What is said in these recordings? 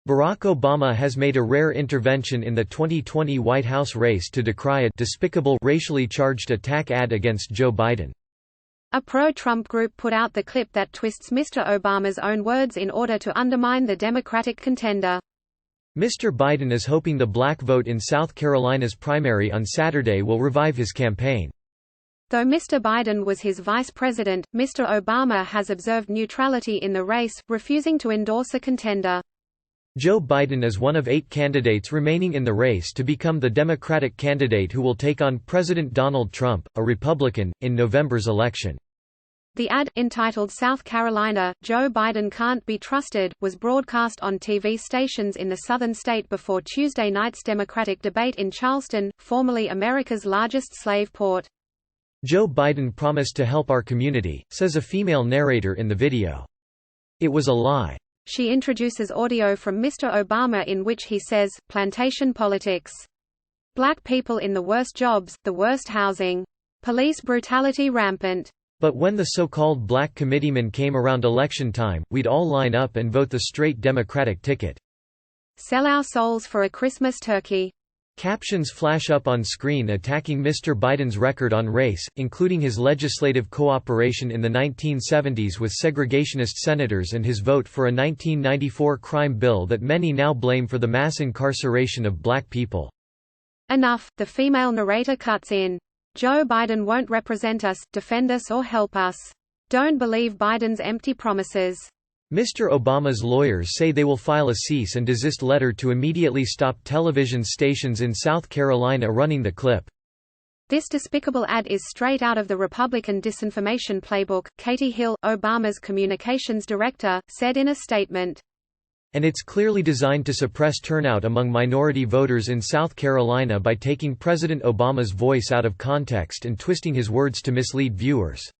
Barack Obama has made a rare intervention in the 2020 White House race to decry a despicable racially charged attack ad against Joe Biden. A pro-Trump group put out the clip that twists Mr. Obama's own words in order to undermine the Democratic contender. Mr. Biden is hoping the black vote in South Carolina's primary on Saturday will revive his campaign. Though Mr. Biden was his vice president, Mr. Obama has observed neutrality in the race, refusing to endorse a contender. Joe Biden is one of 8 candidates remaining in the race to become the Democratic candidate who will take on President Donald Trump, a Republican, in November's election. The ad, entitled South Carolina, Joe Biden Can't Be Trusted, was broadcast on TV stations in the southern state before Tuesday night's Democratic debate in Charleston, formerly America's largest slave port. Joe Biden promised to help our community, says a female narrator in the video. It was a lie. She introduces audio from Mr. Obama in which he says, "Plantation politics. Black people in the worst jobs, the worst housing. Police brutality rampant. But when the so-called black committeemen came around election time, we'd all line up and vote the straight Democratic ticket. Sell our souls for a Christmas turkey." Captions flash up on screen attacking Mr. Biden's record on race, including his legislative cooperation in the 1970s with segregationist senators and his vote for a 1994 crime bill that many now blame for the mass incarceration of black people. Enough, the female narrator cuts in. Joe Biden won't represent us, defend us or help us. Don't believe Biden's empty promises. Mr. Obama's lawyers say they will file a cease and desist letter to immediately stop television stations in South Carolina running the clip. This despicable ad is straight out of the Republican disinformation playbook, Katie Hill, Obama's communications director, said in a statement. And it's clearly designed to suppress turnout among minority voters in South Carolina by taking President Obama's voice out of context and twisting his words to mislead viewers.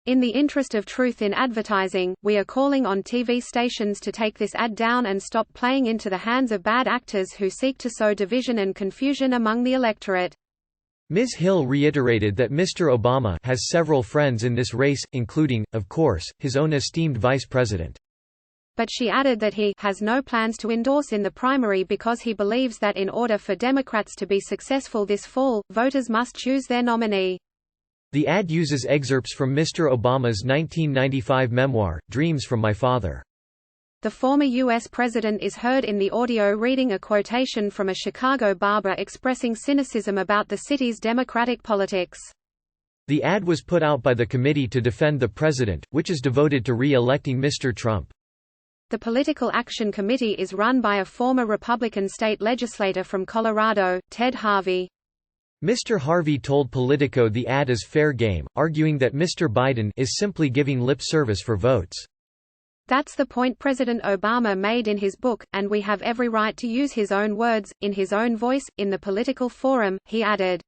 In the interest of truth in advertising, we are calling on TV stations to take this ad down and stop playing into the hands of bad actors who seek to sow division and confusion among the electorate. Ms. Hill reiterated that Mr. Obama has several friends in this race, including, of course, his own esteemed vice president. But she added that he has no plans to endorse in the primary because he believes that in order for Democrats to be successful this fall, voters must choose their nominee. The ad uses excerpts from Mr. Obama's 1995 memoir, Dreams from My Father. The former U.S. president is heard in the audio reading a quotation from a Chicago barber expressing cynicism about the city's Democratic politics. The ad was put out by the Committee to Defend the President, which is devoted to re-electing Mr. Trump. The Political Action Committee is run by a former Republican state legislator from Colorado, Ted Harvey. Mr. Harvey told Politico the ad is fair game, arguing that Mr. Biden is simply giving lip service for votes. That's the point President Obama made in his book, and we have every right to use his own words, in his own voice, in the political forum, he added.